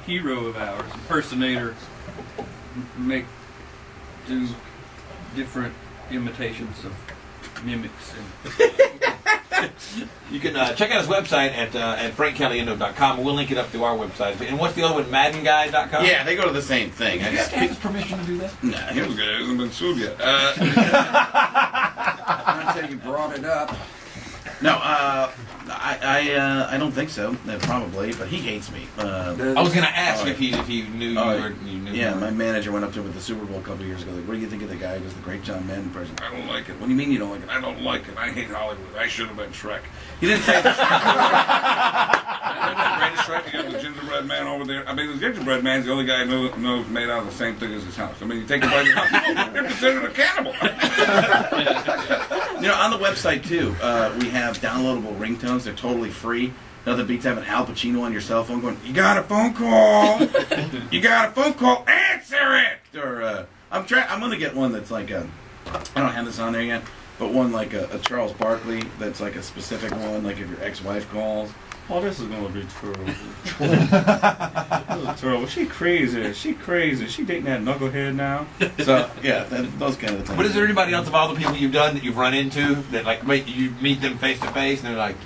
hero of ours, impersonator, do different imitations of mimics. You can check out his website at frankcaliendo.com. We'll link it up to our website. And what's the other one, maddenguy.com? Yeah, they go to the same thing. Did you have his permission to do that? Nah, he hasn't been sued yet. Until you brought it up. No, I don't think so. Probably, but he hates me. I was going to ask if he knew you knew. Yeah, my manager went up to him at the Super Bowl a couple of years ago. Like, what do you think of the guy who does the great John Madden impression? I don't like it. What do you mean you don't like it? I don't like it. I hate Hollywood. I should have been Shrek. He didn't say that. Greatest Shrek. You got the gingerbread man over there. I mean, the gingerbread man's the only guy who knows made out of the same thing as his house. I mean, you take a bite of his house, you're considered a cannibal. You know, on the website too, we have downloadable ringtones. They're totally free. Nothing beats having Al Pacino on your cell phone going, "You got a phone call? You got a phone call? Answer it!" Or I'm gonna get one that's like I don't have this on there yet, but one like a Charles Barkley that's like a specific one, like if your ex-wife calls. Oh, this is gonna be terrible. This is terrible. She crazy. She crazy. She dating that knucklehead now. So yeah, those kind of things. But is there anybody else of all the people you've done that you've run into that like you meet them face to face and they're like,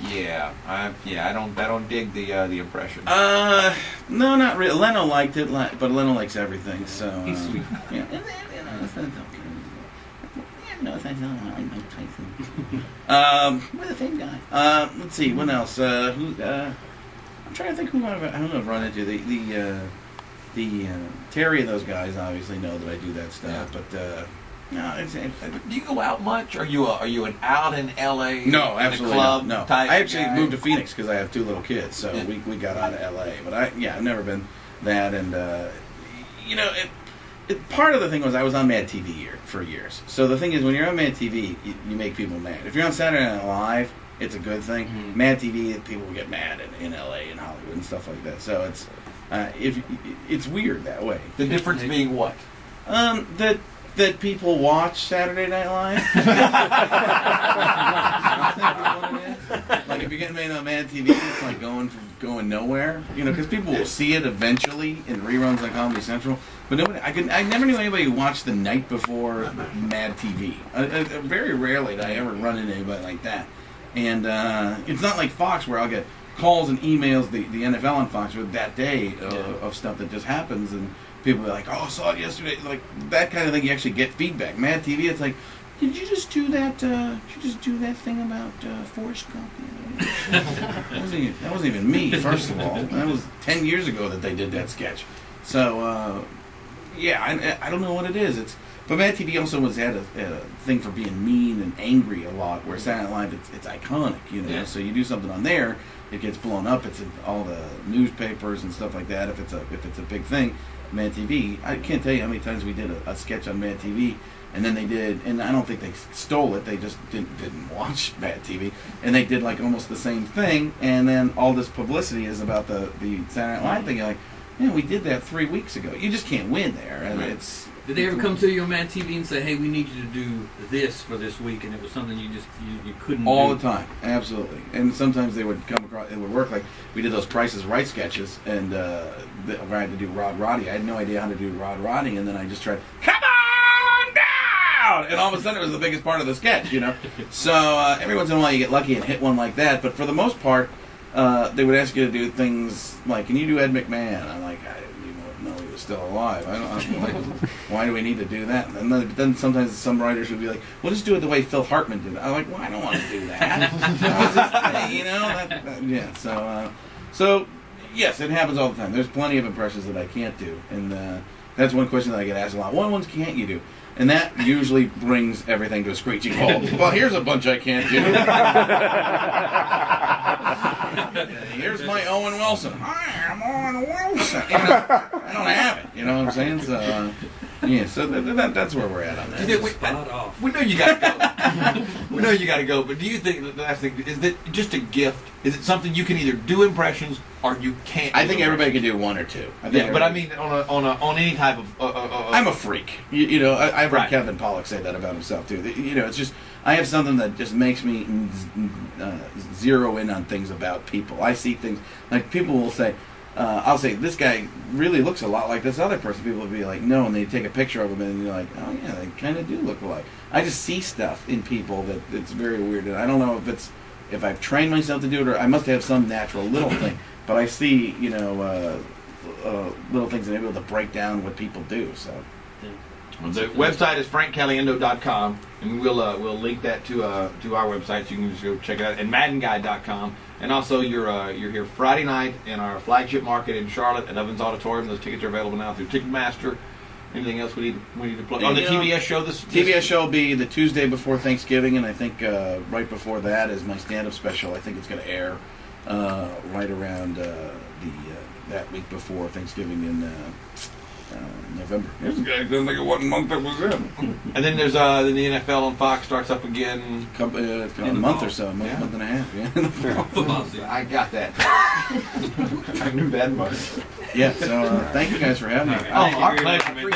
I don't dig the impression. No, not really. Leno liked it, but Leno likes everything. So he's sweet. Yeah. No, thanks. We're the same guy. Let's see, what else? I'm trying to think who I don't know. Run into the Terry and those guys obviously know that I do that stuff, but no, do you go out much? Are you an out in LA? No, absolutely club no. Type I actually guy? moved to Phoenix because I have 2 little kids, so we got out of LA. But I've never been that, and part of the thing was I was on Mad TV for years. So the thing is, when you're on Mad TV, you make people mad. If you're on Saturday Night Live, it's a good thing. Mm-hmm. Mad TV, people get mad in LA and Hollywood and stuff like that. So it's weird that way. The difference being what? That people watch Saturday Night Live. Like if you're getting made on Mad TV, it's like going nowhere. You know, because people will see it eventually in reruns on Comedy Central. But I never knew anybody who watched the night before Mad TV. Very rarely did I ever run into anybody like that. And it's not like Fox where I'll get calls and emails, the NFL on Fox with that day of stuff that just happens, and people are like, "Oh, I saw it yesterday." Like that kind of thing. You actually get feedback. Mad TV, it's like, "Did you just do that? Did you just do that thing about Forrest Gump?" That wasn't even me. First of all, that was 10 years ago that they did that sketch. So I don't know what it is. But Mad TV also had a thing for being mean and angry a lot. Where Saturday Night Live, it's iconic, you know. Yeah. So you do something on there, it gets blown up. It's in all the newspapers and stuff like that. If it's a big thing, Mad TV. I can't tell you how many times we did a sketch on Mad TV, and then they did, and I don't think they stole it. They just didn't watch Mad TV, and they did like almost the same thing. And then all this publicity is about the Saturday Night Live thing. You're like, yeah, we did that 3 weeks ago. You just can't win there. And right. Did they ever come to you on Mad TV and say, "Hey, we need you to do this for this week," and it was something you couldn't do? All the time, absolutely. And sometimes they would come across. It would work. Like we did those Price is Right sketches, and I had to do Rod Roddy. I had no idea how to do Rod Roddy, and then I just tried, "Come on down," and all of a sudden it was the biggest part of the sketch, you know. So every once in a while you get lucky and hit one like that, but for the most part, they would ask you to do things like, "Can you do Ed McMahon?" I'm like, I didn't even know he was still alive. Why do we need to do that? And then sometimes some writers would be like, "Well, just do it the way Phil Hartman did it." I'm like, "Well, I don't want to do that." That was his thing, you know. Yeah. So yes, it happens all the time. There's plenty of impressions that I can't do, and that's one question that I get asked a lot. What ones can't you do? And that usually brings everything to a screeching halt. Well, here's a bunch I can't do. Here's my Owen Wilson. Hi, I'm Owen Wilson. You know, I don't have it. You know what I'm saying? So, so that's where we're at on that. We know you got to go. We know you got to go. But do you think the last thing is that just a gift? Is it something you can either do impressions or you can't? I think everybody can do 1 or 2. But I mean on any type of. I'm a freak. You know, I've heard right. Kevin Pollak say that about himself too. You know, it's just I have something that just makes me zero in on things about people. I see things like people will say, I'll say this guy really looks a lot like this other person. People will be like, no, and they take a picture of him, and you're like, oh yeah, they kind of do look alike. I just see stuff in people that it's very weird, and I don't know if I've trained myself to do it, or I must have some natural little thing. But I see, little things and I'm able to break down what people do. So Well, the website is frankcaliendo.com, and we'll link that to our website, so you can just go check it out. And maddenguy.com, and also you're here Friday night in our flagship market in Charlotte at Evans Auditorium. Those tickets are available now through Ticketmaster. Anything else we need to plug? On the TBS show TBS show will be the Tuesday before Thanksgiving, and I think right before that is my stand-up special. I think it's going to air right around that week before Thanksgiving in November. This guy didn't think it wasn't month that was in. And then there's the NFL on Fox starts up again. A month or so, month and a half. Yeah. Football season. I got that. I knew that much. Yeah. So thank you guys for having me. Oh, our pleasure.